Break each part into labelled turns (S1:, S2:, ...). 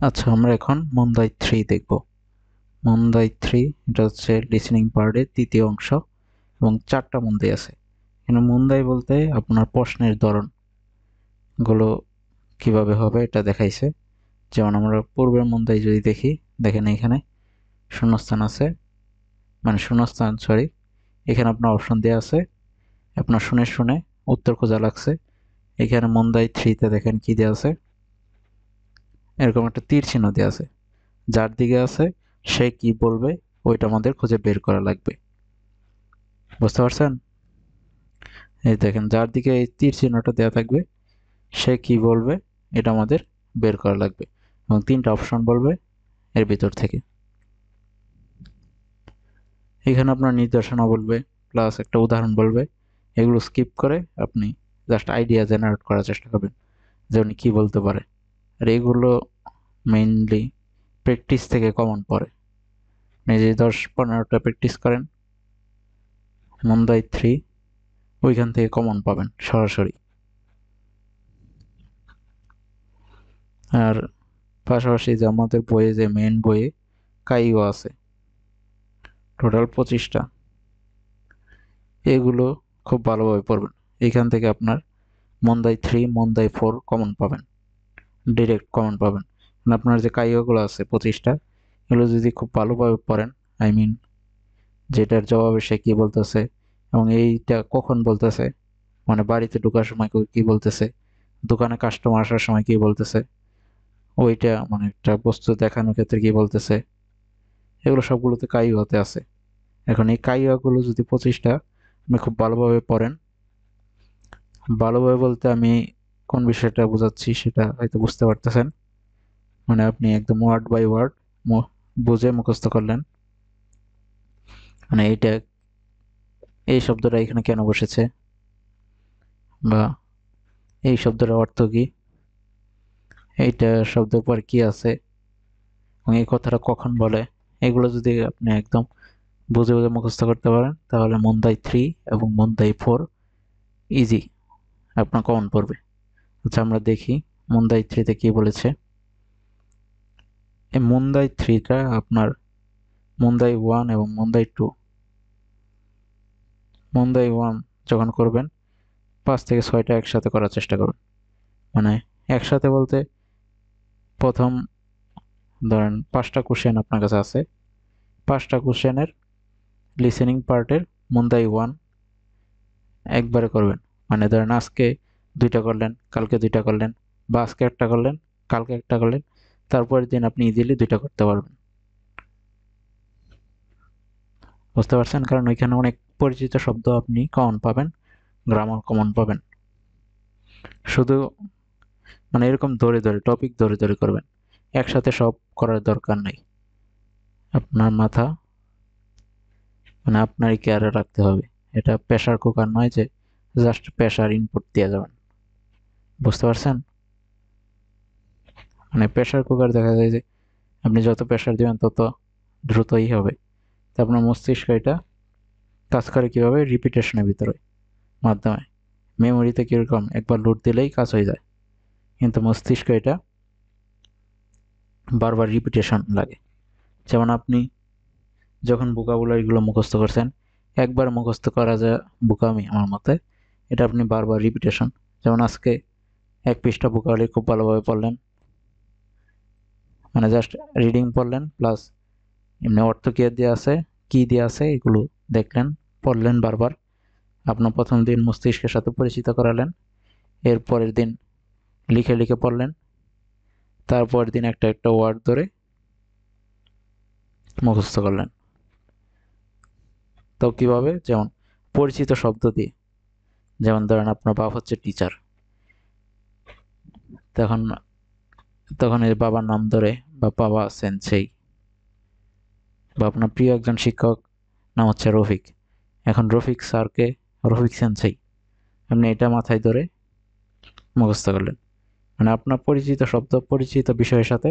S1: আচ্ছা, আমরা এখন মন্দাই 3 দেখব। মন্দাই 3 এটা হচ্ছে লিসেনিং পার্টের তৃতীয় অংশ এবং 4টা মন্দাই আছে। এখানে মন্দাই বলতে আপনার প্রশ্নের ধরন গুলো কিভাবে হবে এটা দেখাইছে। যেমন আমরা পূর্বের মন্দাই যদি দেখি, দেখেন এখানে শূন্যস্থান আছে, মানে শূন্যস্থান সরি, এখানে আপনার অপশন দেওয়া আছে, আপনার শুনে শুনে উত্তর খোঁজা লাগছে। এখানে মন্দাই 3তে দেখেন কি দেওয়া আছে, এরকম একটা তীর চিহ্ন দেওয়া আছে, যার দিকে আছে সে কি বলবে ওইটা আমাদের খুঁজে বের করা লাগবে। বুঝতে পারছেন? এই দেখেন যার দিকে এই তীর চিহ্নটা দেওয়া থাকবে সে কি বলবে এটা আমাদের বের করা লাগবে, এবং 3টা অপশন বলবে এর ভিতর থেকে। এখানে আপনার নির্দেশনা বলবে প্লাস একটা উদাহরণ বলবে, এগুলো স্কিপ করে আপনি জাস্ট আইডিয়া জেনারেট করার চেষ্টা করবেন যে উনি কি বলতে পারে। আর এগুলো মেইনলি প্র্যাকটিস থেকে কমন পড়ে। নিজে 10-15টা প্র্যাকটিস করেন, মন্দাই 3 ওইখান থেকে কমন পাবেন সরাসরি। আর পাশাপাশি যে আমাদের বইয়ে যে মেন বইয়ে কাইও আছে টোটাল 25টা, এগুলো খুব ভালোভাবে পড়বেন। এখান থেকে আপনার মন্দাই 3 মন্দাই 4 কমন পাবেন, ডিরেক্ট কমন পাবেন। আপনার যে কাইওগুলো আছে 25টা, এগুলো যদি খুব ভালোভাবে পড়েন, আই মিন যেটার জবাবে সে কি বলতেছে এবং এইটা কখন বলতেছে, মানে বাড়িতে ঢোকার সময় কি বলতেছে, দোকানে কাস্টমার আসার সময় কি বলতেছে, ওইটা মানে একটা বস্তু দেখানোর ক্ষেত্রে কি বলতেছে, এগুলো সবগুলোতে কাইওয়াতে আছে। এখন এই কাইওয়াগুলো যদি 25টা আপনি খুব ভালোভাবে পড়েন, ভালোভাবে বলতে আমি কোন বিষয়টা বোঝাচ্ছি সেটা হয়তো বুঝতে পারতেছেন, মানে আপনি একদম ওয়ার্ড বাই ওয়ার্ড বুঝে মুখস্থ করলেন, মানে এইটা এই শব্দটা এখানে কেন বসেছে, বা এই শব্দটার অর্থ কি, এইটা শব্দের পর কি আছে, এবং এই কথাটা কখন বলে, এগুলো যদি আপনি একদম বুঝে বুঝে মুখস্থ করতে পারেন তাহলে মন্দাই 3 এবং মন্দাই 4 ইজি আপনার কমন পড়বে। আচ্ছা আমরা দেখি মন্দাই 3তে কি বলেছে। এই মন্দাই 3টা আপনার মন্দাই 1 এবং মন্দাই 2, মন্দাই 1 যখন করবেন 5 থেকে 6টা একসাথে করার চেষ্টা করুন। মানে একসাথে বলতে প্রথম ধরেন 5টা কোশ্চেন আপনার কাছে আছে, 5টা কোশ্চেনের লিসেনিং পার্টের মন্দাই 1 একবারে করবেন। মানে ধরেন আজকে 2টা করলেন, কালকে 2টা করলেন, বা আজকে একটা করলেন, কালকে একটা করলেন, তারপরের দিন আপনি ইজিলি 2টা করতে পারবেন। বুঝতে পারছেন? কারণ ওইখানে অনেক পরিচিত শব্দ আপনি কমন পাবেন, গ্রামার কমন পাবেন। শুধু মানে এরকম ধরে ধরে টপিক ধরে ধরে করবেন, একসাথে সব করার দরকার নাই। আপনার মাথা মানে আপনারই কেয়ারে রাখতে হবে। এটা প্রেসার কুকার নয় যে জাস্ট প্রেসার ইনপুট দিয়ে যাবেন। বুঝতে পারছেন? মানে প্রেসার কুকার দেখা যায় যে আপনি যত প্রেসার দিবেন তত দ্রুতই হবে। তো আপনার মস্তিষ্ক এটা কাজ করে কিভাবে, রিপিটেশনের ভিতরে মাধ্যমে। মেমোরিতে কিরকম একবার লোড দিলেই কাজ হয়ে যায়, কিন্তু মস্তিষ্ক এটা বারবার রিপিটেশন লাগে। যেমন আপনি যখন ভোকাবুলারিগুলো মুখস্থ করছেন, একবার মুখস্থ করা যায় বোকামি আমার মতে, এটা আপনি বারবার রিপিটেশন। যেমন আজকে 1 পৃষ্ঠা ভোকাবুলারি খুব ভালোভাবে পড়লেন, মানে জাস্ট রিডিং পড়লেন প্লাস এমনি অর্থ কি দিয়ে আছে, কি দিয়ে আছে এগুলো দেখলেন, পড়লেন বারবার। আপনার প্রথম দিন মস্তিষ্কের সাথে পরিচিত করালেন, এর পরের দিন লিখে লিখে পড়লেন, তারপরের দিন একটা একটা ওয়ার্ড ধরে মুখস্থ করলেন। তো কিভাবে, যেমন পরিচিত শব্দ দিয়ে, যেমন ধরেন আপনার বাপ হচ্ছে টিচার, তখন তখন এর বাবার নাম ধরে, বা বাবা সেনসেই, বা আপনার প্রিয় একজন শিক্ষক নাম হচ্ছে রফিক, এখন রফিক স্যারকে রফিক সেনসেই, আপনি এটা মাথায় ধরে মুখস্থ করলেন। মানে আপনার পরিচিত শব্দ পরিচিত বিষয়ের সাথে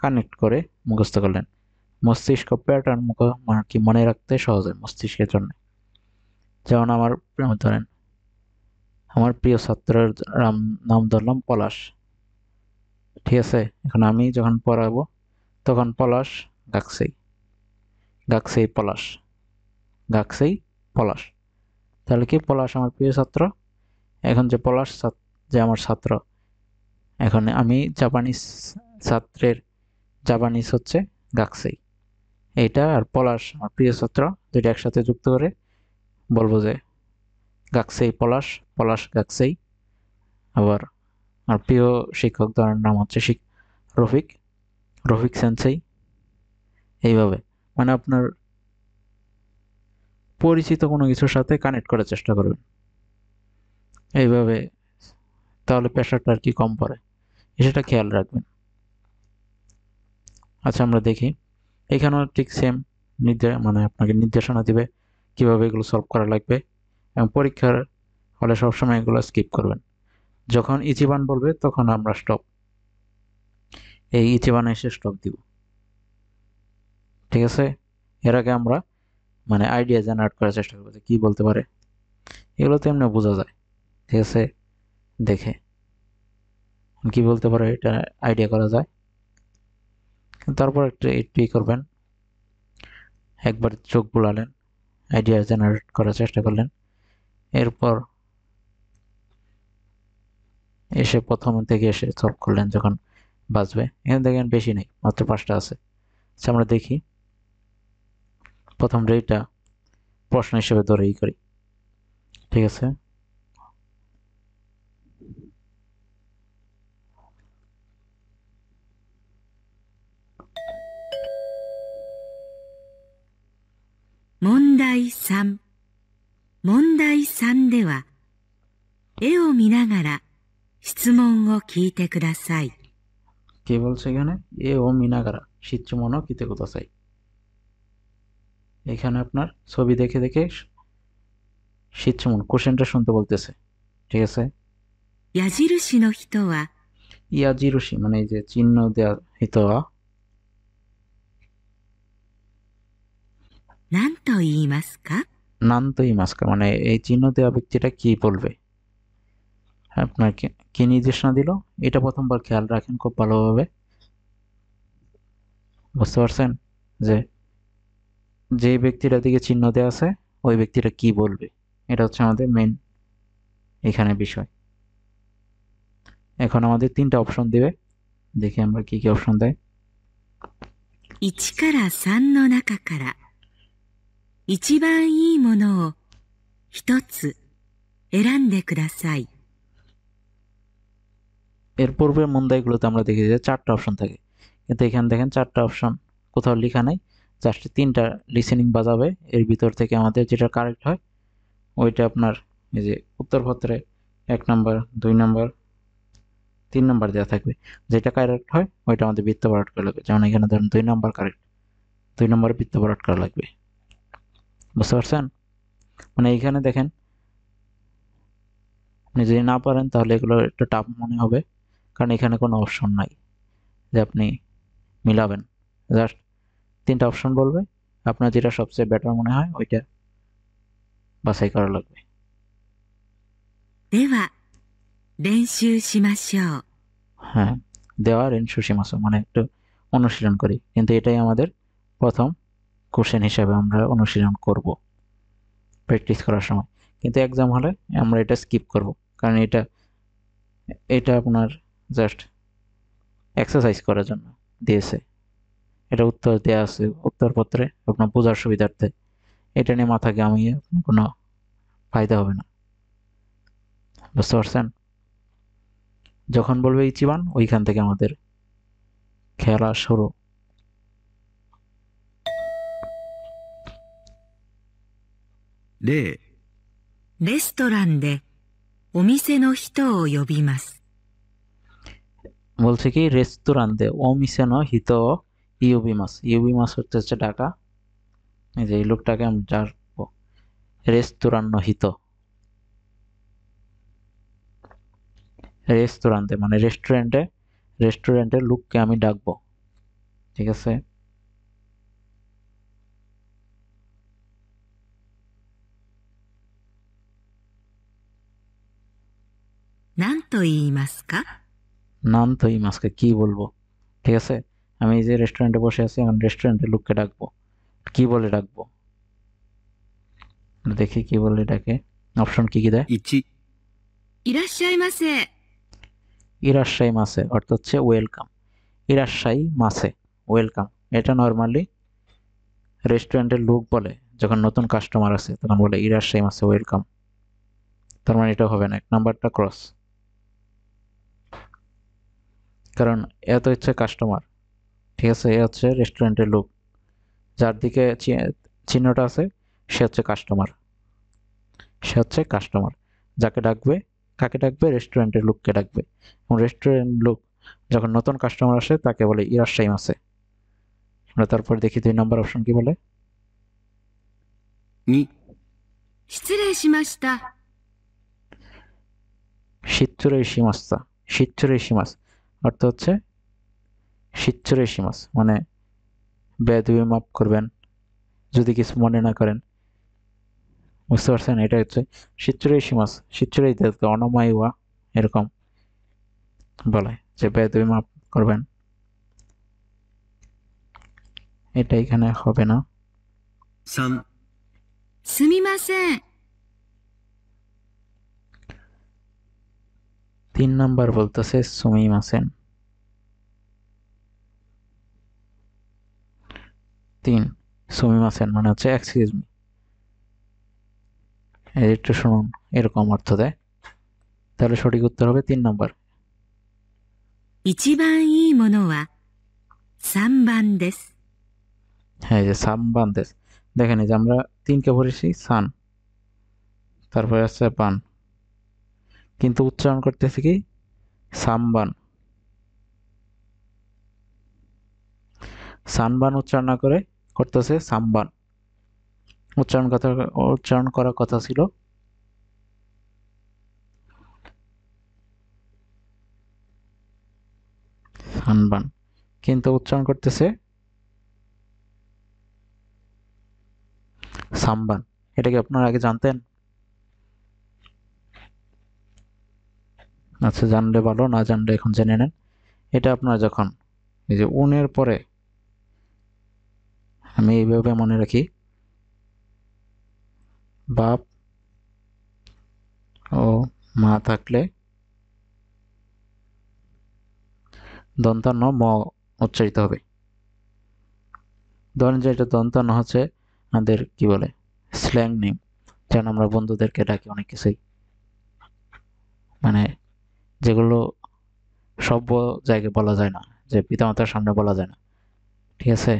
S1: কানেক্ট করে মুখস্থ করলেন। মস্তিষ্ক প্যাটার্ন মানে কি মনে রাখতে সহজ হয় মস্তিষ্কের জন্য। যেমন আমার ধরেন আমার প্রিয় ছাত্রের নাম ধরলাম পলাশ, ঠিক আছে, এখন আমি যখন পড়াবো তখন পলাশ গাকসেই, গাকসেই পলাশ, গাকসেই পলাশ। তাহলে কি পলাশ আমার প্রিয় ছাত্র, এখন যে পলাশ যে আমার ছাত্র, এখন আমি জাপানিজ ছাত্রের জাপানিজ হচ্ছে গাকসেই, এইটা আর পলাশ আমার প্রিয় ছাত্র, দুইটা একসাথে যুক্ত করে বলবো যে গাকসেই পলাশ, পলাশ গাকসেই। আবার আমার প্রিয় শিক্ষক তার নাম হচ্ছে রফিক, রফিক সেন্সেই। এইভাবে মানে আপনার পরিচিত কোনো কিছুর সাথে কানেক্ট করার চেষ্টা করবেন এইভাবে, তাহলে প্রেশারটা আর কি কম পড়ে, সেটা খেয়াল রাখবেন। আচ্ছা আমরা দেখি, এখানেও ঠিক সেম মানে আপনাকে নির্দেশনা দিবে কিভাবে এগুলো সলভ করা লাগবে, এবং পরীক্ষার হলে সবসময় এগুলো স্কিপ করবেন। যখন ইচিবান বলবে তখন আমরা স্টপ, এই ইচিবানে এসে স্টপ দিব। ঠিক আছে, এর আগে আমরা মানে আইডিয়া জেনারেট করার চেষ্টা করবো যে কি বলতে পারে, এগুলো তো এমনি বোঝা যায়। ঠিক আছে, দেখে কি বলতে পারে এটা আইডিয়া করা যায়। তারপর একটু করবেন, একবার চোখ বুলালেন, আইডিয়া জেনারেট করার চেষ্টা করলেন, এরপর এসে প্রথম থেকে এসে সলভ করলেন যখন বাঁচবে। এখানে দেখেন বেশি নেই, মাত্র 5টা আছে। আচ্ছা আমরা দেখি, প্রথম রেটা প্রশ্ন হিসেবে ধরেই করি। ঠিক আছে,
S2: 問題3。問題3では、絵を見ながら質問を聞いてください。
S1: কি বলছে এখানে, এ ও মিনাগারা শিচ্চুমনো কিতে কোদাসাই। এখানে আপনার ছবি দেখে দেখে শিচ্চুমন কোশ্চেনটা শুনতে বলতেছে। ঠিক আছে,
S2: 矢印の人は
S1: ইয়াজিরুশি মানে এই যে চিহ্ন দেওয়া হিতোয়া
S2: 何と言いますか？
S1: নান্ত ইমাস্কা মানে এই চিহ্ন দেওয়া ব্যক্তিটা কি বলবে, আপনাকে কি নির্দেশনা দিল, এটা প্রথমবার খেয়াল রাখেন খুব ভালোভাবে। বুঝতে পারছেন যে যে ব্যক্তিটার দিকে চিহ্ন দেওয়া আছে ওই ব্যক্তিটা কি বলবে, এটা হচ্ছে আমাদের মেন এখানে বিষয়। এখন আমাদের 3টা অপশন দিবে, দেখি আমরা কি কি অপশন দেয়।
S2: 1から3の中から一番いいものを一つ選んでください。
S1: এর পূর্বের মন্দাইগুলোতে আমরা দেখি যে 4টা অপশন থাকে, কিন্তু এখানে দেখেন 4টা অপশন কোথাও লেখা নাই, জাস্ট 3টা লিসেনিং বাজাবে, এর ভিতর থেকে আমাদের যেটা কারেক্ট হয় ওইটা আপনার এই যে উত্তরপত্রে 1 নাম্বার 2 নাম্বার 3 নাম্বার দেওয়া থাকবে, যেটা কারেক্ট হয় ওইটা আমাদের বৃত্ত ভরাট করা লাগবে। যেমন এখানে ধরেন 2 নাম্বার কারেক্ট, 2 নম্বরে বৃত্ত ভরাট করা লাগবে। বুঝতে পারছেন, মানে এইখানে দেখেন আপনি যদি না পারেন তাহলে এগুলো একটু টাফ মনে হবে, কারণ এখানে কোনো অপশন নাই যে আপনি মিলাবেন, জাস্ট 3টা অপশন বলবে, আপনার যেটা সবচেয়ে বেটার মনে হয় ওইটা বাছাই করা লাগবে।
S2: では、練習しましょう。
S1: হ্যাঁ, দেওয়া রেনশু মাসু মানে একটু অনুশীলন করি, কিন্তু এটাই আমাদের প্রথম কোশ্চেন হিসাবে আমরা অনুশীলন করব প্র্যাকটিস করার সময়, কিন্তু এক্সাম হলে আমরা এটা স্কিপ করব, কারণ এটা এটা আপনার জাস্ট এক্সারসাইজ করার জন্য দিয়েছে, এটা উত্তর দেওয়া আছে উত্তরপত্রে আপনার বোঝার সুবিধার্থে, এটা নিয়ে মাথা ঘামিয়ে কোনো ফায়দা হবে না। বুঝতে পারছেন, যখন বলবে ইচিবান ওইখান থেকে আমাদের খেলা শুরু।
S3: 例、
S2: レストランでお店の人を呼びます。
S1: বলছে কি রেস্তোরান্তে ওমিসেনো হিতো ইউবিমাস, ইউবিমাস হচ্ছে টাকা, এই যে এই লোকটাকে আমি ডাকবো রেস্তোরান্ন হিতো, রেস্তোরান্তে মানে রেস্টুরেন্টে, রেস্টুরেন্টের লোককে আমি ডাকবো। ঠিক আছে,
S2: 何と言いますか？
S1: নান তো ইমাসকে কি বলবো? ঠিক আছে, আমি এই যে রেস্টুরেন্টে বসে আছি, এখন রেস্টুরেন্টের লোককে ডাকবো, কি বলে ডাকবো? দেখি কি বলে ডাকে। অপশন কি কি দেয়?
S3: 1、
S2: いらっしゃいませ。
S1: ইরাশ্বাই মাসে অর্থ হচ্ছে ওয়েলকাম। ইরাশ্বাই মাসে ওয়েলকাম, এটা নর্মালি রেস্টুরেন্টের লোক বলে যখন নতুন কাস্টমার আসে, তখন বলে ইরাশ্বাই মাসে ওয়েলকাম। তার মানে এটা হবে না, এক নাম্বারটা ক্রস, কারণ এ তো হচ্ছে কাস্টমার। ঠিক আছে, এ হচ্ছে রেস্টুরেন্টের লোক, যার দিকে চিহ্নটা আছে সে হচ্ছে কাস্টমার। সে হচ্ছে কাস্টমার, যাকে ডাকবে, কাকে ডাকবে? রেস্টুরেন্টের লোককে ডাকবে। এবং রেস্টুরেন্ট লোক যখন নতুন কাস্টমার আসে তাকে বলে ইরাশ্বাই মাসে। আমরা তারপর দেখি 2 নম্বর অপশন কি বলে।
S3: 2、
S2: 失礼しました。
S1: শীতচুরে সীমাস্তা, শীতচুরে সীমাস অর্থ হচ্ছে শীতচুরে সীমাস, মানে বেদবি মাফ করবেন যদি কিছু মনে না করেন। বুঝতে পারছেন, এটা হচ্ছে শীতচুরে সীমাস, শীতচুরে অনমাইওয়া এরকম বলে যে বেদবি মাফ করবেন। এটা এখানে হবে না।
S3: 3、
S2: すみません。
S1: 3 নাম্বার বলতেছে সুমিমাসেন। 3 সুমিমাসেন মানে হচ্ছে এক্সকিউজ মি। একটু শুনুন, এরকম অর্থ দেয়। তাহলে সঠিক উত্তর হবে 3 নাম্বার।
S2: 一番いいものは3番です。
S1: হ্যাঁ, এই যে সামবান্দেস, দেখেন এই যে আমরা 3কে পড়েছি সান, তারপরে আছে পান, কিন্তু উচ্চারণ করতেছি কি সামবান। সানবান উচ্চারণ না করে করতেছে সামবান। উচ্চারণ করার কথা ছিল সানবান, কিন্তু উচ্চারণ করতেছে সামবান। এটা কি আপনারা আগে জানতেন? আচ্ছা, জানলে ভালো, না জানলে এখন জেনে নেন। এটা আপনারা যখন এই যে উনের পরে, আমি এইভাবে মনে রাখি, বাপ ও মা থাকলে দন্তান্ন ম উচ্চারিত হবে। ধরেন যে এটা দন্তান্ন হচ্ছে আমাদের কি বলে স্ল্যাং নেম, যেন আমরা বন্ধুদেরকে ডাকি অনেক কিছুই, মানে যেগুলো সভ্য জায়গায় বলা যায় না, যে পিতামাতার সামনে বলা যায় না। ঠিক আছে,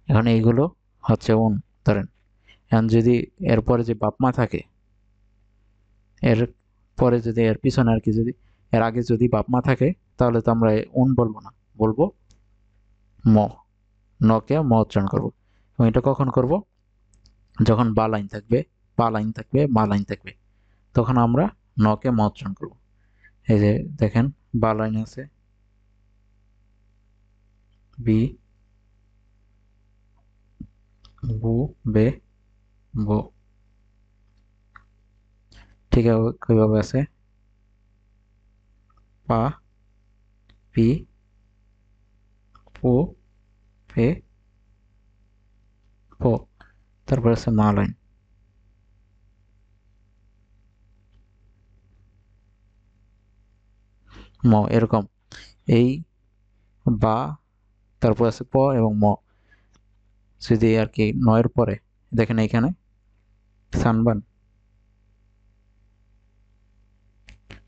S1: এখন এইগুলো হচ্ছে উন। ধরেন এখন যদি এরপরে যে বাপ মা থাকে, এর পরে যদি এর পিছনে আর কি, যদি এর আগে যদি বাপ মা থাকে, তাহলে তো আমরা উন বলবো না, বলবো ম, নকে ম উচ্চারণ করবো। এবং এটা কখন করব? যখন বা লাইন থাকবে, পা লাইন থাকবে, মা লাইন থাকবে, তখন আমরা নকে ম উচ্চারণ করবো। এই যে দেখেন বা লাইন আছে, বি বু বে বো, ঠিক আছে কিভাবে আছে, পা পি পু পে পো, তারপর আছে মা লাইন, ম, এরকম। এই বা, তারপর আছে প এবং ম। যদি আর কি নয়ের পরে দেখেন এইখানে সানবান,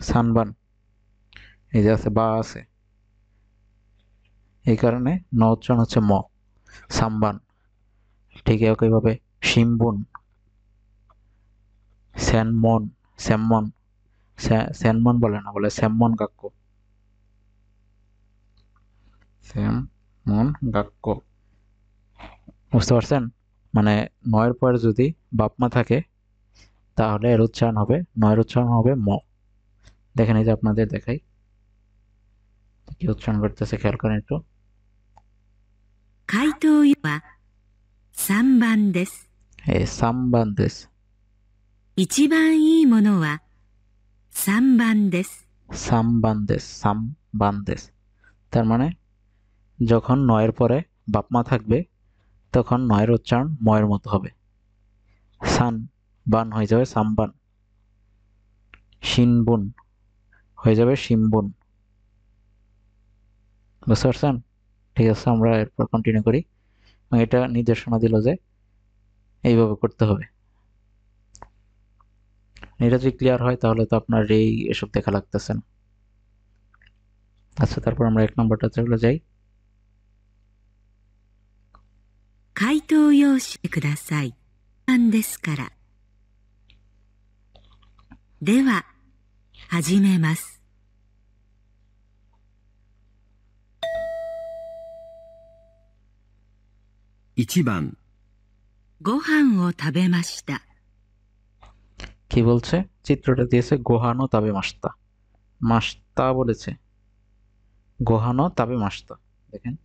S1: সানবান, এই যে আছে বা আছে, এই কারণে ন উচ্চারণ হচ্ছে ম, সাম্বান। ঠিক একইভাবে শিম্বুন, স্যানমন, স্যামমন, স্যানমন বলে না, বলে স্যামমন গাক্ক, স্যামমন গাক্ক। বুঝতে পারছেন, মানে নয়ের পরে যদি বাপ মা থাকে তাহলে এর উচ্চারণ হবে, নয়ের উচ্চারণ হবে ম। দেখেন এই যে আপনাদের দেখাই কি উচ্চারণ করতেছে, খেয়াল করেন একটু।
S2: 回答は3番です。
S1: এই সামবান দেশ,
S2: 一番いいものは3番です。
S1: সামবান্দেস তার মানে যখন নয়ের পরে বাপমা থাকবে তখন নয়ের উচ্চারণ ময়ের মতো হবে। সান বান হয়ে যাবে সামবান, শিনবুন হয়ে যাবে শিমবুন। বুঝতে পারছেন? ঠিক আছে, আমরা এরপর কন্টিনিউ করি। এটা নির্দেশনা দিল যে এইভাবে করতে হবে। এটা যদি ক্লিয়ার হয় তাহলে তো আপনার এই এসব দেখা লাগতেছে না। আচ্ছা, তারপর আমরা 1 নম্বরটা চলে যাই।
S2: 回答用紙ください。なんですから。では、始めます。
S3: 1番、
S2: ご飯を食べました。
S1: কি বলছে? চিত্রটা দিয়েছে গোহানো তাবে মাস্তা, মাস্তা বলেছে, গোহানো তাবে মাস্তা। দেখেন,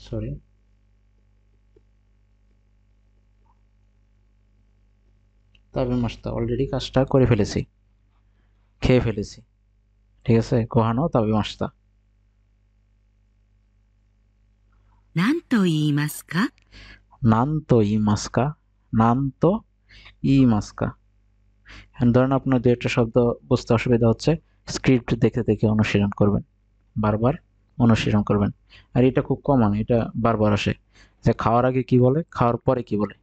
S1: সরি, তাবে মাস্তা অলরেডি কাজটা করে ফেলেছি, খেয়ে ফেলেছি। ঠিক আছে, গোহানো তাবে মাস্তা।
S2: 何と言いますか？
S1: নানতো ইমাস্কা, নানতো ইমাস্কা। ধরেন আপনার দু একটা শব্দ বুঝতে অসুবিধা হচ্ছে, স্ক্রিপ্ট দেখে দেখে অনুশীলন করবেন, বারবার অনুশীলন করবেন। আর এটা খুব কমন, এটা বারবার আসে যে খাওয়ার আগে কি বলে, খাওয়ার পরে কি বলে।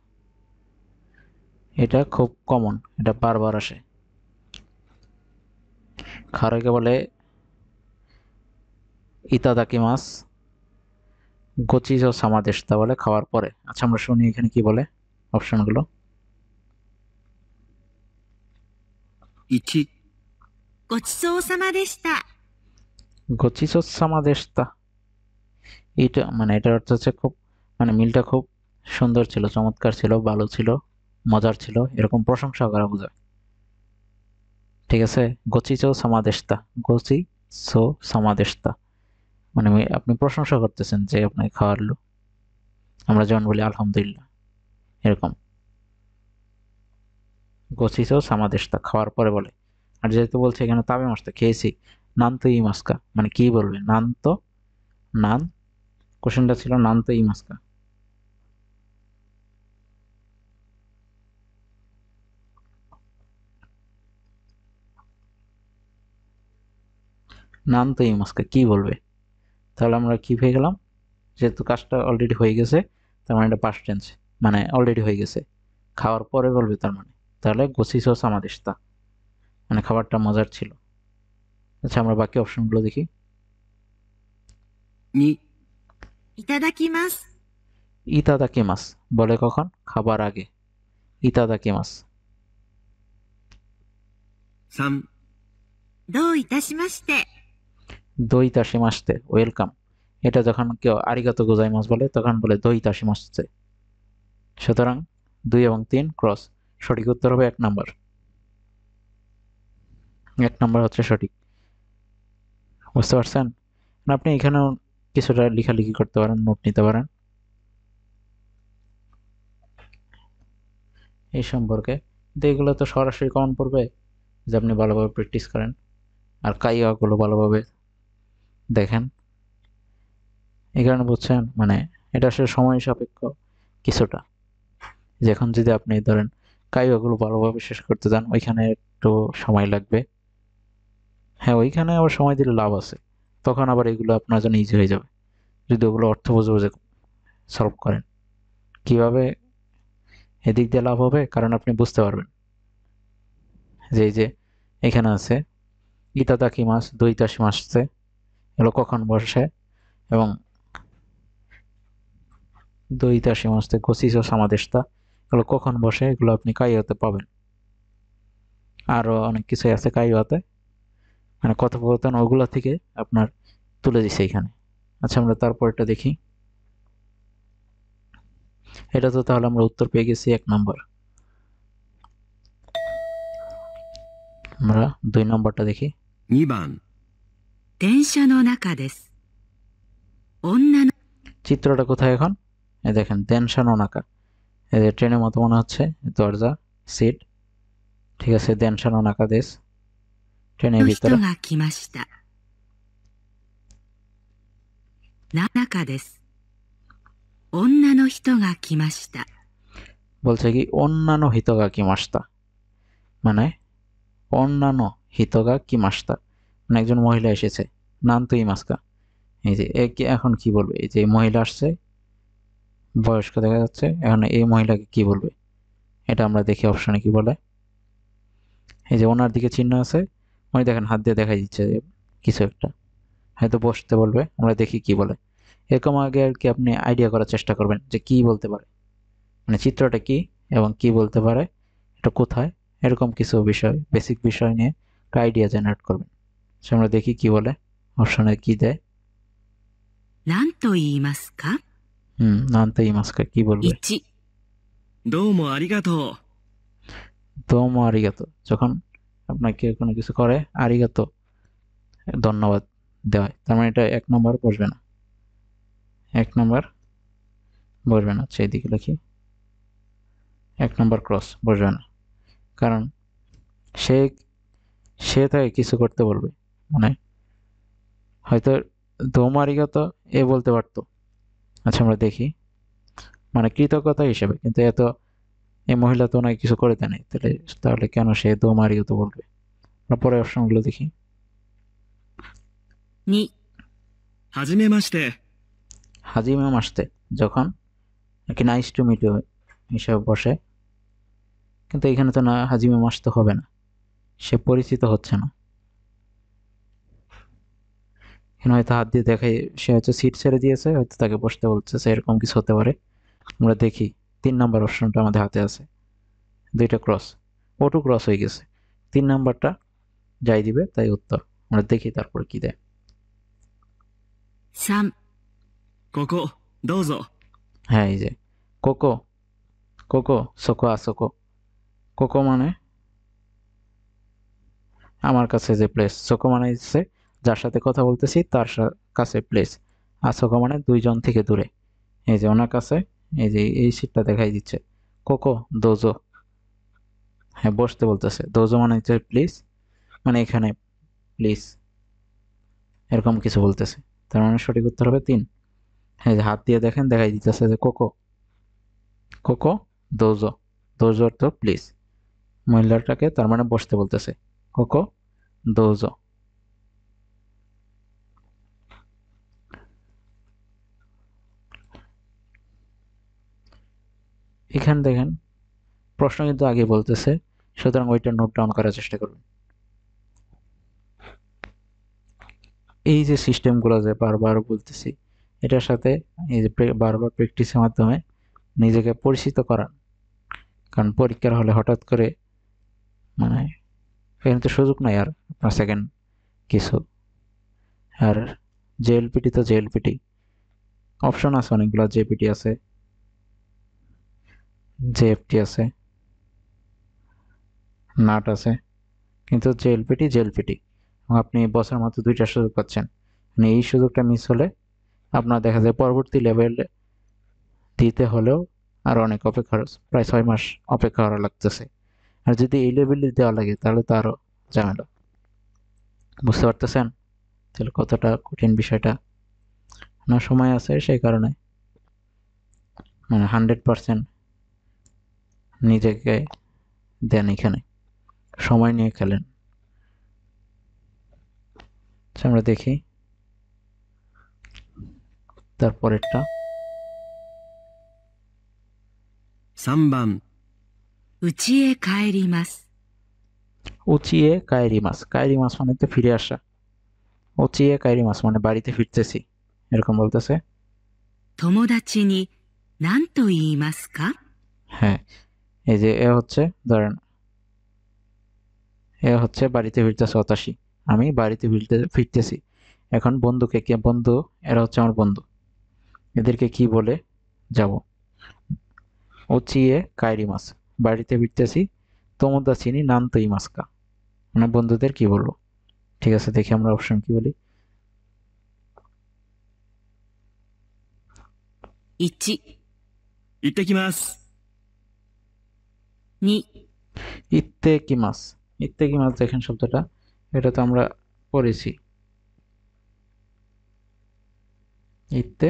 S1: এটা খুব কমন, এটা বারবার আসে। খাওয়ার আগে বলে ইতাদাকিমাস, গোচিজো সামাদেশতা বলে খাওয়ার পরে। আচ্ছা, আমরা শুনি এখানে কি বলে অপশনগুলো।
S3: 1、
S2: ごちそうさまでした。
S1: গোচিজো সামাদেশতা, এটা মানে এটার অর্থ হচ্ছে খুব, মানে মিলটা খুব সুন্দর ছিল, চমৎকার ছিল, ভালো ছিল, মজার ছিল, এরকম প্রশংসা করা বোঝায়। ঠিক আছে, গোচিজো সামাদেশতা, গোচিজো সামাদেশতা মানে আপনি প্রশংসা করতেছেন যে আপনাকে খাওয়ালো। আমরা যেমন বলি আলহামদুলিল্লাহ, এরকম। গোচিজো সামাদেশতা খাওয়ার পরে বলে। আর যেহেতু বলছে এখানে তাবে মাস্তা খেয়েছি, নান তো ই মাস্কা মানে কি বলবে, নান তো, নান, কোশ্চেনটা ছিল নান তো ই মাস্কা। নান তো ই মাস্কা কি বলবে, তাহলে আমরা কি পেয়ে গেলাম, যেহেতু কাজটা অলরেডি হয়ে গেছে তার মানে এটা পাস্ট টেন্স, মানে অলরেডি হয়ে গেছে, খাওয়ার পরে বলবে তার মানে, তাহলে গোসিসো সামাদেশতা মানে খাবারটা মজার ছিল। আচ্ছা, আমরা বাকি অপশনগুলো দেখি।
S3: 2、
S2: いただきます。
S1: ইতাদাকিমাস বলে কখন, খাবার আগে, ইতাদাকিমাস।
S3: 3、
S2: どういたしまして。
S1: দইতাশিমাস্তে ওয়েলকাম, এটা যখন কেউ আরিগাতো গোজাইমাস বলে তখন বলে দইতাশিমাস্তে। সুতরাং 2 এবং 3 ক্রস, সঠিক উত্তর হবে 1 নাম্বার। 1 নাম্বার হচ্ছে সঠিক। বুঝতে পারছেন? আপনি এখানেও কিছুটা লেখালেখি করতে পারেন, নোট নিতে পারেন এই সম্পর্কে। কিন্তু এগুলো তো সরাসরি কমন পড়বে যে আপনি ভালোভাবে প্র্যাকটিস করেন আর কাইয়াগুলো ভালোভাবে দেখেন। এই কারণে বুঝছেন, মানে এটা আসলে সময় সাপেক্ষ কিছুটা। যখন যদি আপনি ধরেন কাইয়াগুলো ভালোভাবে শেষ করতে যান, ওইখানে একটু সময় লাগবে। হ্যাঁ, ওইখানে আবার সময় দিলে লাভ আছে, তখন আবার এগুলো আপনার জন্য ইজি হয়ে যাবে যদি ওগুলো অর্থ বুঝে বুঝে সলভ করেন। কিভাবে এদিক দিয়ে লাভ হবে, কারণ আপনি বুঝতে পারবেন যে এই যে এখানে আছে ইতাদাকি মাছ, দইতাশি মাসছে, এগুলো কখন বসে, এবং দইতাশি মাসতে গোসিসো সামাদেশতা এগুলো কখন বসে, এগুলো আপনি কাইয়াতে পাবেন। আরো অনেক কিছুই আছে কাইয়াতে, মানে কথোপকথন ওগুলা থেকে আপনার তুলে দিছে এখানে। আচ্ছা, আমরা তারপরটা দেখি। এটা তো তাহলে আমরা উত্তর পেয়ে গেছি 1 নম্বর। আমরা 2 নম্বরটা দেখি।
S3: 2番、
S2: 電車の中です。女の
S1: চিত্রটা কোথায় এখন? এই দেখেন দেনশানো নাকা, এই যে ট্রেনের মতো মনে হচ্ছে, দরজা, সিট। ঠিক আছে, দেনশানো নাকা দেশ, টেনে
S2: の
S1: ভিতরে
S2: 人が来ました。中です。女の人が来ました。
S1: বলছে কি অন্যান্য হিতগা কিমাস্তা, মানে অন্যান্য হিতগা কিমাস্তা, মানে একজন মহিলা এসেছে, নান তো ইমাস্কা। এই যে এখন কি বলবে, এই যে মহিলা আসছে, বয়স্ক দেখা যাচ্ছে, এখন এই মহিলাকে কি বলবে এটা আমরা দেখি অপশনে কি বলে। এই যে ওনার দিকে চিহ্ন আছে, উনি দেখেন হাত দিয়ে দেখাই দিচ্ছে যে কিছু একটা, হয়তো বসতে বলবে, আমরা দেখি কি বলে। এরকম আগে আর কি আপনি আইডিয়া করার চেষ্টা করবেন যে কি বলতে পারে, মানে চিত্রটা কি এবং কি বলতে পারে, এটা কোথায়, এরকম কিছু বিষয়, বেসিক বিষয় নিয়ে একটা আইডিয়া জেনারেট করবেন। সে আমরা দেখি কি বলে, অপশনে কি দেয়।
S2: 何と言いますか？
S1: নানতে ইমাস্কা কি বলবে।
S2: 1、
S3: どうもありがとう。
S1: দোমো আরিগাতো, যখন আপনাকে কোনো কিছু করে আরিগাতো ধন্যবাদ দেওয়া, তার মানে এটা 1 নম্বর বসবে না, 1 নম্বর বসবে না। আচ্ছা এইদিকে লিখি 1 নম্বর ক্রস বসবে না, কারণ সে সে তাকে কিছু করতে বলবে, মানে হয়তো দোমো আরিগাতো এ বলতে পারতো। আচ্ছা আমরা দেখি, মানে কৃতজ্ঞতা হিসেবে, কিন্তু এত এই মহিলা তো ওনাকে কিছু করে দেয় নাই, তাহলে কেন সে দোমো আরিগাতো বলবে। আমরা পরে অপশনগুলো দেখি।
S2: 2、
S3: はじめまして。
S1: হাজিমে মাসতে, যখন নাকি নাইস টু মিট ইউ হিসাবে বসে, কিন্তু এখানে তো না হাজিমে মাসতে হবে না, সে পরিচিত হচ্ছে না, এখানে হয়তো হাত দিয়ে দেখাই, সে হয়তো সিট ছেড়ে দিয়েছে, হয়তো তাকে বসতে বলছে, এরকম কিছু হতে পারে। আমরা দেখি 3 নাম্বার অপশনটা আমাদের হাতে আছে, 2টা ক্রস, ওটু ক্রস হয়ে গেছে, 3 নাম্বারটা যাই দিবে তাই উত্তর। আমরা দেখি তারপর কি দেয়।
S2: 3、
S3: ここ、どうぞ。
S1: হ্যাঁ এই যে কোকো, কোকো সোকো আসোকো, কোকো মানে আমার কাছে যে প্লেস, সোকো মানে হচ্ছে যার সাথে কথা বলতেছি তার কাছে প্লেস, আসোকো মানে 2 জন থেকে দূরে। এই যে ওনার কাছে, এই যে এই সিটটা দেখাই দিচ্ছে, কোকো দোজো, হ্যাঁ বসতে বলতেছে, দোজো মানে হচ্ছে প্লিজ, মানে এখানে প্লিজ, এরকম কিছু বলতেছে, তার মানে সঠিক উত্তর হবে 3। হ্যাঁ যে হাত দিয়ে দেখেন দেখাই দিতেছে যে কোকো, কোকো দোজো, দোজো তো প্লিজ, মহিলাটাকে তার মানে বসতে বলতেছে, কোকো দোজো। এখানে দেখেন প্রশ্ন কিন্তু আগে বলতেছে, সুতরাং ওইটা নোট ডাউন করার চেষ্টা করবেন। এই যে সিস্টেমগুলো যে বারবার বলতেছি, এটার সাথে এই যে বারবার প্র্যাকটিসের মাধ্যমে নিজেকে পরিচিত করান, কারণ পরীক্ষার হলে হঠাৎ করে মানে এখানে তো সুযোগ নাই আর আপনার সেকেন্ড কিছু, আর জেএলপিটি তো জেএলপিটি, অপশন আছে অনেকগুলো, জেপিটি আছে, জেএফটি আছে, নাট আছে, কিন্তু জেএলপিটি জেএলপিটি, এবং আপনি বছরের মাত্র 2টা সুযোগ পাচ্ছেন, মানে এই সুযোগটা মিস হলে আপনার দেখা যায় পরবর্তী লেভেল দিতে হলেও আর অনেক অপেক্ষা, প্রায় 6 মাস অপেক্ষা করা লাগতেছে, আর যদি এই লেভেলে দেওয়া লাগে তাহলে তো আরো ঝামেলা। বুঝতে পারতেছেন তাহলে কতটা কঠিন বিষয়টা, না সময় আছে সেই কারণে মানে 100% নিজেকে দেন, এখানে সময় নিয়ে খেলেন। আচ্ছা আমরা দেখি তারপরেরটা।
S3: 3番、
S2: 家へ帰ります。
S1: উচিয়ে কায়রিমাস, কায়রিমাস মানে তো ফিরে আসা, উচিয়ে কায়রিমাস মানে বাড়িতে ফিরতেছি, এরকম বলতেছে।
S2: 友達に何と言いますか？
S1: হ্যাঁ এই যে এ হচ্ছে, ধরেন এ হচ্ছে বাড়িতে ফিরতেছে হতাশি, আমি বাড়িতে ফিরতেছি, এখন বন্ধুকে কে, বন্ধু এরা হচ্ছে আমার বন্ধু, এদেরকে কি বলে যাব, উচিয়ে কায়রিমাস বাড়িতে ফিরতেছি, তোমোদা চিনি নান তো ইমাস্কা, মানে বন্ধুদের কি বলবো। ঠিক আছে দেখি আমরা অপশন কি বলি।
S2: 1、
S3: 行ってきます。
S2: 2、
S1: ইত্তে কিমাস, ইত্তে কিমাস দেখেন শব্দটা, এটা তো আমরা পড়েছি। ইত্তে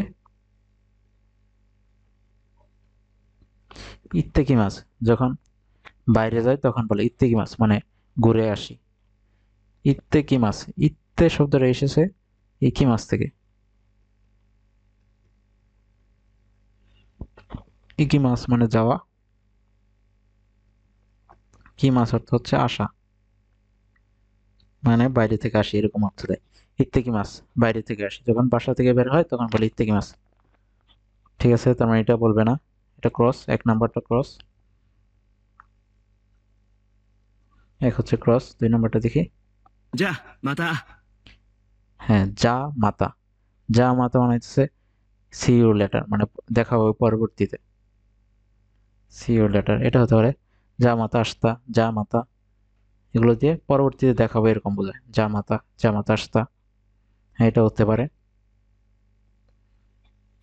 S1: ইত্তে কি মাছ, যখন বাইরে যায় তখন বলে ইত্তে কি মাছ, মানে ঘুরে আসি। ইত্তে কি মাছ, ইত্তে শব্দটা এসেছে ইকি মাছ থেকে। ইকি মাছ মানে যাওয়া, কি মাছ অর্থ হচ্ছে আসা, মানে বাইরে থেকে আসি এরকম অর্থ দেয়। ইত্তে কি মাছ, বাইরে থেকে আসি, যখন বাসা থেকে বের হয় তখন বলে ইত্তে কি মাছ। ঠিক আছে, তার মানে এটা বলবে না, এটা ক্রস, 1 নাম্বারটা ক্রস। এক হচ্ছে ক্রস, 2 নাম্বারটা দেখি।
S3: じゃあ、また。
S1: হ্যাঁ, যা মাতা, যা মাতা মানে হচ্ছে সি ইউ লেটার, মানে দেখা হবে পরবর্তীতে। সি ইউ লেটার এটা হতে পারে যা মাতা আসতা, যা মাতা, এগুলো দিয়ে পরবর্তীতে দেখা হবে এরকম বোঝায়, যা মাতা, যা মাতা আসতা। হ্যাঁ, এটা হতে পারে।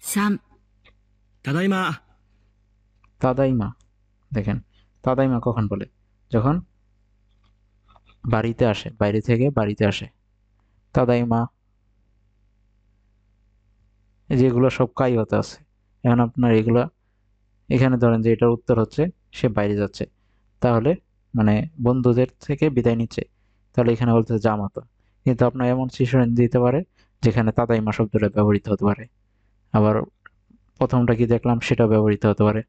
S2: 3、
S3: ただいま。
S1: তাদাইমা, দেখেন তাদাইমা কখন বলে, যখন বাড়িতে আসে, বাইরে থেকে বাড়িতে আসে। তাদাইমা, এই যেগুলো সব কাই হতে আছে। এখন আপনার এগুলা, এখানে ধরেন যে এটার উত্তর হচ্ছে সে বাইরে যাচ্ছে, তাহলে মানে বন্ধুদের থেকে বিদায় নিচ্ছে, তাহলে এখানে বলতে জামাতা। কিন্তু আপনার এমন সিচুয়েশন দিতে পারে যেখানে তাদাইমা শব্দটা ব্যবহৃত হতে পারে, আবার প্রথমটা কি দেখলাম সেটা ব্যবহৃত হতে পারে।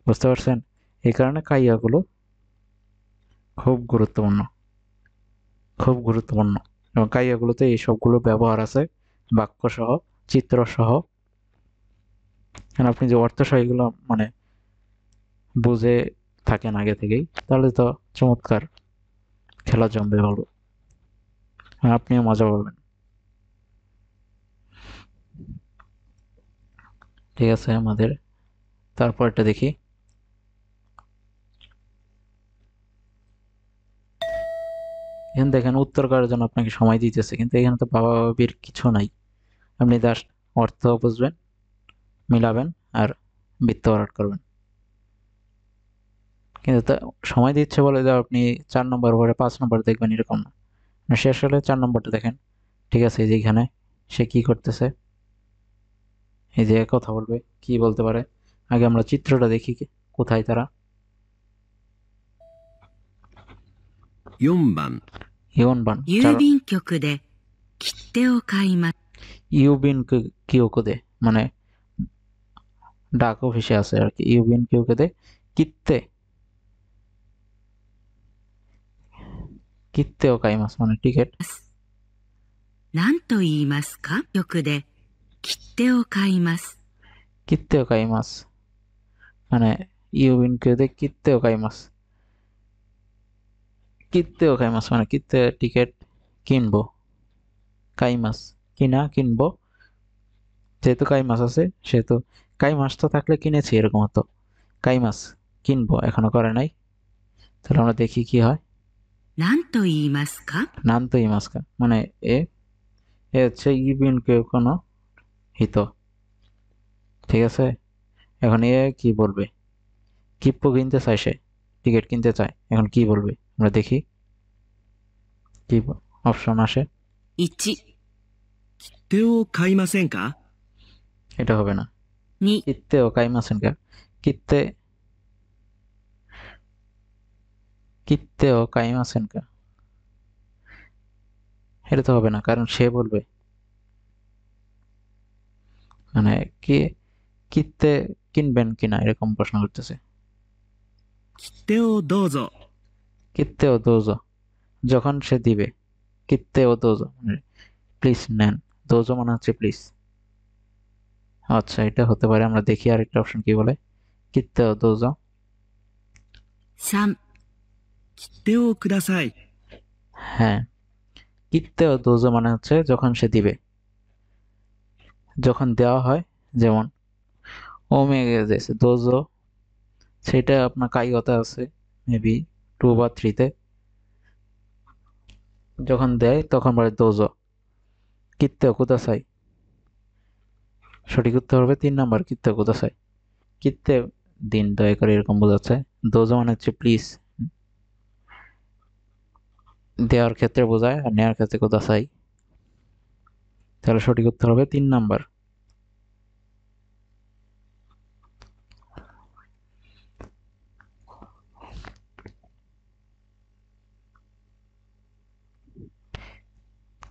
S1: বুঝতে পারছেন? এই কারণে কাইয়াগুলো খুব গুরুত্বপূর্ণ, খুব গুরুত্বপূর্ণ। এবং কাইয়াগুলোতে এই সবগুলো ব্যবহার আছে, বাক্য সহ, চিত্র সহ। আপনি যে অর্থ সহ এগুলো মানে বুঝে থাকেন আগে থেকেই, তাহলে তো চমৎকার, খেলা জমবে ভালো, আপনিও মজা পাবেন। ঠিক আছে, আমাদের তারপরটা দেখি। এখানে দেখেন উত্তর করার জন্য আপনাকে সময় দিতেছে, কিন্তু এখানে তো বাবা বাবির কিছু নাই, আপনি জাস্ট অর্থ বুঝবেন, মিলাবেন আর বৃত্ত ভরাট করবেন। কিন্তু সময় দিচ্ছে বলে যে আপনি 4 নম্বর পরে 5 নম্বর দেখবেন এরকম না, শেষ হলে 4 নম্বরটা দেখেন। ঠিক আছে, এই যে এখানে সে কি করতেছে, এই যে কথা বলবে, কি বলতে পারে, আগে আমরা চিত্রটা দেখি কোথায় তারা।
S3: 4番。
S1: ইয়নবান,
S2: 郵便局で切手を買います。
S1: ইউবিন কিউকুদে মানে ডাক অফিসে আছে আর কি, ইউবিন কিউকুদে কিত্তে, কিত্তে ও কাইমাস মানে টিকিট।
S2: 何と言いますか？局で切手を買います。
S1: কিত্তে ও কাইমাস মানে ইউবিন কিউকুদে কিত্তে ও কাইমাস, কিত্তে ও কাইমাস মানে কিত্তে টিকিট কিনবো, কাইমাস কিনা, কিনবো। যেহেতু কাইমাস আছে সেহেতু, কাইমাসটা থাকলে কিনেছি এরকম হতো, কাইমাস কিনবো এখনো করে নাই। তাহলে আমরা দেখি কি হয়।
S2: 何と言いますか？
S1: নানতো ইমাসকা মানে এ এ হচ্ছে ইবিন কোনো হিত। ঠিক আছে, এখন এ কি বলবে, কিপ্পো কিনতে চায়, সে টিকিট কিনতে চায়, এখন কি বলবে আমরা দেখি কি অপশন আসে।
S2: 1、
S3: 手を買いませんか？
S1: এটা হবে না।
S2: 2、
S1: কিত্তে ও কাইমাসেন কা, কিত্তে, কিত্তে ও কাইমাসেন কা, এটা তো হবে না, কারণ সে বলবে, মানে কি কিত্তে কিনবেন কিনা এরকম প্রশ্ন করতেছে।
S3: 手をどうぞ。
S1: কিত্তে ও দোজো, যখন সে দিবে, কিত্তে ও দোজো মানে প্লিজ নেন, দোজো মানে হচ্ছে প্লিজ। আচ্ছা, এটা হতে পারে, আমরা দেখি আরেকটা অপশন কি বলে, কিত্তে ও দোজো।
S2: 3、
S3: 手をください。
S1: হ্যাঁ, কিত্তে ও দোজো মানে হচ্ছে যখন সে দিবে, যখন দেওয়া হয়, যেমন ও মেয়ে গেছে দোজো, সেটা আপনার কাইগতে আছে মেবি 2 বা 3-তে, যখন দেয় তখন বলে দোজো। কিত্তে ও কুদাসাই, সঠিক উত্তর হবে 3 নম্বর, কিত্তে ও কুদাসাই, কিত্তে দিন দয়া করে এরকম বোঝাচ্ছে। দোজো মানে হচ্ছে প্লিজ, দেওয়ার ক্ষেত্রে বোঝায় আর নেওয়ার ক্ষেত্রে কোদাসাই। তাহলে সঠিক উত্তর হবে 3 নাম্বার।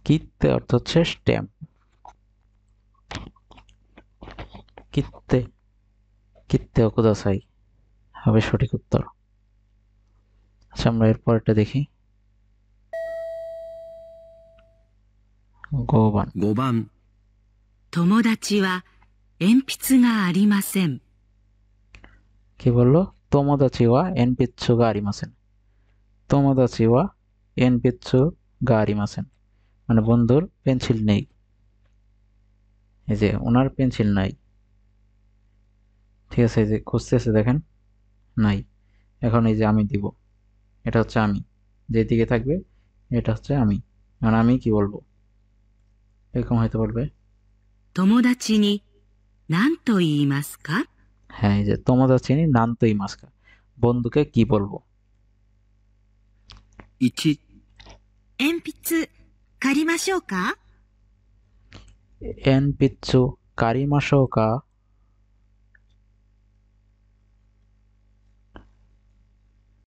S1: কিত্তে অর্থ হচ্ছে স্ট্যাম্প। কিত্তে কিত্তে কুদাসাই হবে সঠিক উত্তর। আচ্ছা, আমরা এর পরেরটা দেখি। 5番।
S3: 5番、
S2: 友達は鉛筆がありません。
S1: কি বললো? তোমোদাচি ওয়া এনপিৎসু গা আরিমাসেন। তোমোদাচি ওয়া এনপিৎসু গা আরিমাসেন মানে বন্ধুর পেন্সিল নেই। এই যে ওনার পেন্সিল নাই, ঠিক আছে? এই যে খুঁজতেছে, দেখেন নাই। এখন এই যে আমি দিব, এটা হচ্ছে আমি, যেদিকে থাকবে এটা হচ্ছে আমি। মানে আমি কি বলবো? এরকম হয়তো বলবে,
S2: 友達に何と言いますか？
S1: হ্যাঁ, এই যে তোমোদাচি নি নানতো ইমাস্কা, বন্ধুকে কি বলবো?
S3: 1、
S2: 鉛筆借りましょうか？
S1: এনপিৎসু কারিমাশোকা